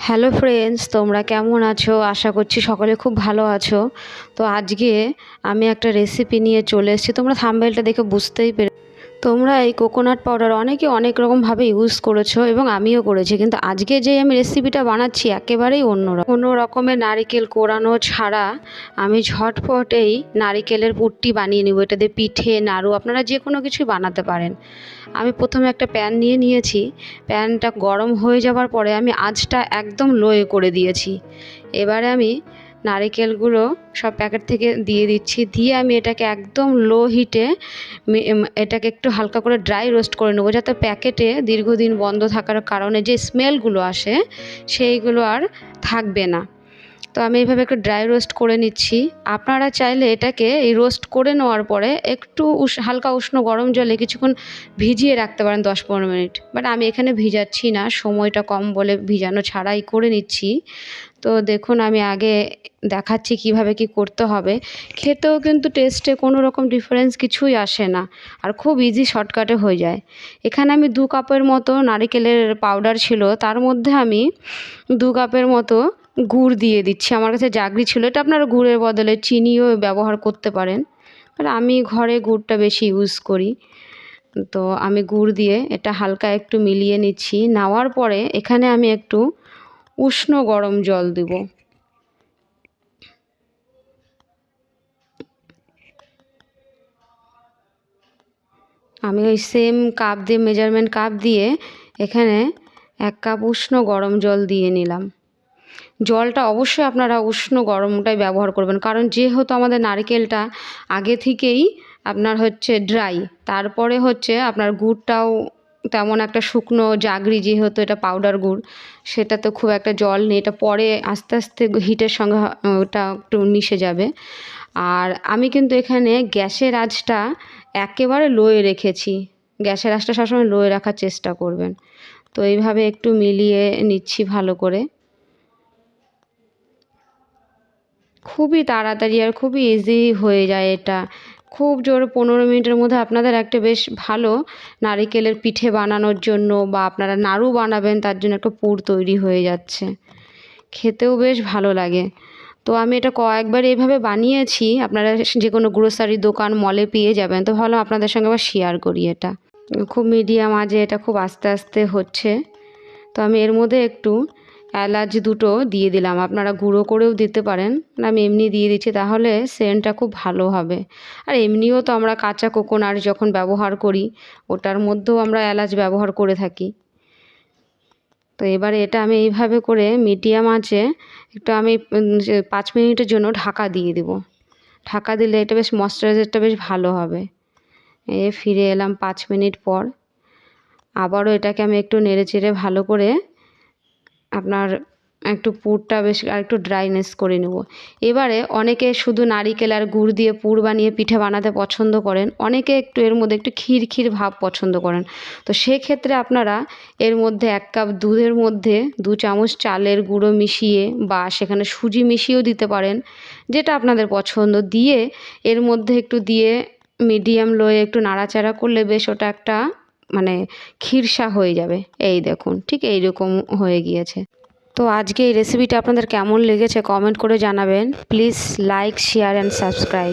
Hello friends, তোমরা কেমন আছো? আশা করছি সকলে খুব ভালো আছো। তো আজকে আমি একটা রেসিপি নিয়ে চলে এসেছি। তোমরা থাম্বনেলটা দেখে বুঝতেই তোমরা এই কোকোনাট পাউডার অনেকে অনেক রকমভাবে ইউজ করেছো এবং আমিও করেছি, কিন্তু আজকে যে আমি রেসিপিটা বানাচ্ছি একেবারেই অন্য রকমের নারকেল কোরানো ছাড়া আমি ঝটপট এই নারকেলের পুরটি বানিয়ে নিব। এটা দিয়ে পিঠে, নাড়ু আপনারা যে কোনো কিছুই বানাতে পারেন। আমি প্রথমে একটা প্যান নিয়েছি। প্যানটা গরম হয়ে যাওয়ার পরে আমি আঁচটা একদম লোয়ে করে দিয়েছি। এবারে আমি নারকেলগুলো সব প্যাকেট থেকে দিয়ে দিচ্ছি। দিয়ে আমি এটাকে একদম লো হিটে এটাকে একটু হালকা করে ড্রাই রোস্ট করে নেবো, যাতে প্যাকেটে দীর্ঘদিন বন্ধ থাকার কারণে যে স্মেলগুলো আসে সেইগুলো আর থাকবে না। তো আমি এইভাবে একটু ড্রাই রোস্ট করে নিচ্ছি। আপনারা চাইলে এটাকে এই রোস্ট করে নেওয়ার পরে একটু হালকা উষ্ণ গরম জলে কিছুক্ষণ ভিজিয়ে রাখতে পারেন 10-15 মিনিট। বাট আমি এখানে ভিজাচ্ছি না, সময়টা কম বলে ভিজানো ছাড়াই করে নিচ্ছি। তো দেখুন, আমি আগে দেখাচ্ছি কিভাবে কি করতে হবে। খেতেও কিন্তু টেস্টে কোনো রকম ডিফারেন্স কিছুই আসে না, আর খুব ইজি শর্টকাটে হয়ে যায়। এখানে আমি 2 কাপের মতো নারকেলের পাউডার ছিল, তার মধ্যে আমি 2 কাপের মতো গুড় দিয়ে দিচ্ছি। আমার কাছে জাগরি ছিল, এটা আপনারা গুড়ের বদলে চিনিও ব্যবহার করতে পারেন, আর আমি ঘরে গুড়টা বেশি ইউজ করি। তো আমি গুড় দিয়ে এটা হালকা একটু মিলিয়ে নিচ্ছি। নেওয়ার পরে এখানে আমি একটু উষ্ণ গরম জল দেব। আমি ওই সেম কাপ দিয়ে, মেজারমেন্ট কাপ দিয়ে এখানে 1 কাপ উষ্ণ গরম জল দিয়ে নিলাম। জলটা অবশ্যই আপনারা উষ্ণ গরমটাই ব্যবহার করবেন, কারণ যেহেতু আমাদের নারকেলটা আগে থেকেই আপনার হচ্ছে ড্রাই, তারপরে হচ্ছে আপনার গুড়টাও তেমন একটা শুকনো জাগরি, যেহেতু এটা পাউডার গুড়, সেটা তো খুব একটা জল নেই। এটা পরে আস্তে আস্তে হিটের সঙ্গে ওটা একটু মিশে যাবে। আর আমি কিন্তু এখানে গ্যাসের আঁচটা একেবারে লোয়ে রেখেছি। গ্যাসের আঁচটা সবসময় লোয়ে রাখার চেষ্টা করবেন। তো এইভাবে একটু মিলিয়ে নিচ্ছি ভালো করে। খুবই তাড়াতাড়ি আর খুবই ইজি হয়ে যায় এটা। খুব জোর 15 মিনিটের মধ্যে আপনাদের একটা বেশ ভালো নারিকেলের পিঠে বানানোর জন্য, বা আপনারা নাড়ু বানাবেন তার জন্য একটা পুর তৈরি হয়ে যাচ্ছে। খেতেও বেশ ভালো লাগে। তো আমি এটা কয়েকবার এইভাবে বানিয়েছি, আপনারা যে কোনো গ্রোসারি দোকান, মলে পেয়ে যাবেন। তো ভালো, আপনাদের সঙ্গে আবার শেয়ার করি এটা। খুব মিডিয়াম আঁচে এটা খুব আস্তে আস্তে হচ্ছে। তো আমি এর মধ্যে একটু এলাচ 2টো দিয়ে দিলাম, আপনারা গুঁড়ো করেও দিতে পারেন, আমি এমনি দিয়ে দিচ্ছি, তাহলে সেন্টটা খুব ভালো হবে। আর এমনিও তো আমরা কাঁচা কোকোনাট যখন ব্যবহার করি, ওটার মধ্যেও আমরা এলাচ ব্যবহার করে থাকি। তো এবারে এটা আমি এইভাবে করে মিডিয়াম আঁচে একটু আমি 5 মিনিটের জন্য ঢাকা দিয়ে দেব। ঢাকা দিলে এটা বেশ ময়েশ্চারাইজারটা বেশ ভালো হবে। ফিরে এলাম 5 মিনিট পর। আবারও এটাকে আমি একটু নেড়েচেড়ে ভালো করে আপনার একটু পুরটা বেশ আর একটু ড্রাইনেস করে নেব। এবারে অনেকে শুধু নারিকেল আর গুড় দিয়ে পুর বানিয়ে পিঠে বানাতে পছন্দ করেন, অনেকে একটু এর মধ্যে একটু ক্ষীর ক্ষীর ভাব পছন্দ করেন। তো সেক্ষেত্রে আপনারা এর মধ্যে 1 কাপ দুধের মধ্যে 2 চামচ চালের গুঁড়ো মিশিয়ে, বা সেখানে সুজি মিশিয়েও দিতে পারেন, যেটা আপনাদের পছন্দ, দিয়ে এর মধ্যে একটু দিয়ে মিডিয়াম লোয়ে একটু নাড়াচাড়া করলে বেশ ওটা একটা মানে ক্ষীরসা হয়ে যাবে। এই দেখুন, ঠিক এইরকম হয়ে গিয়েছে। তো আজকে এই রেসিপিটা আপনাদের কেমন লেগেছে কমেন্ট করে জানাবেন। Please like, share and subscribe.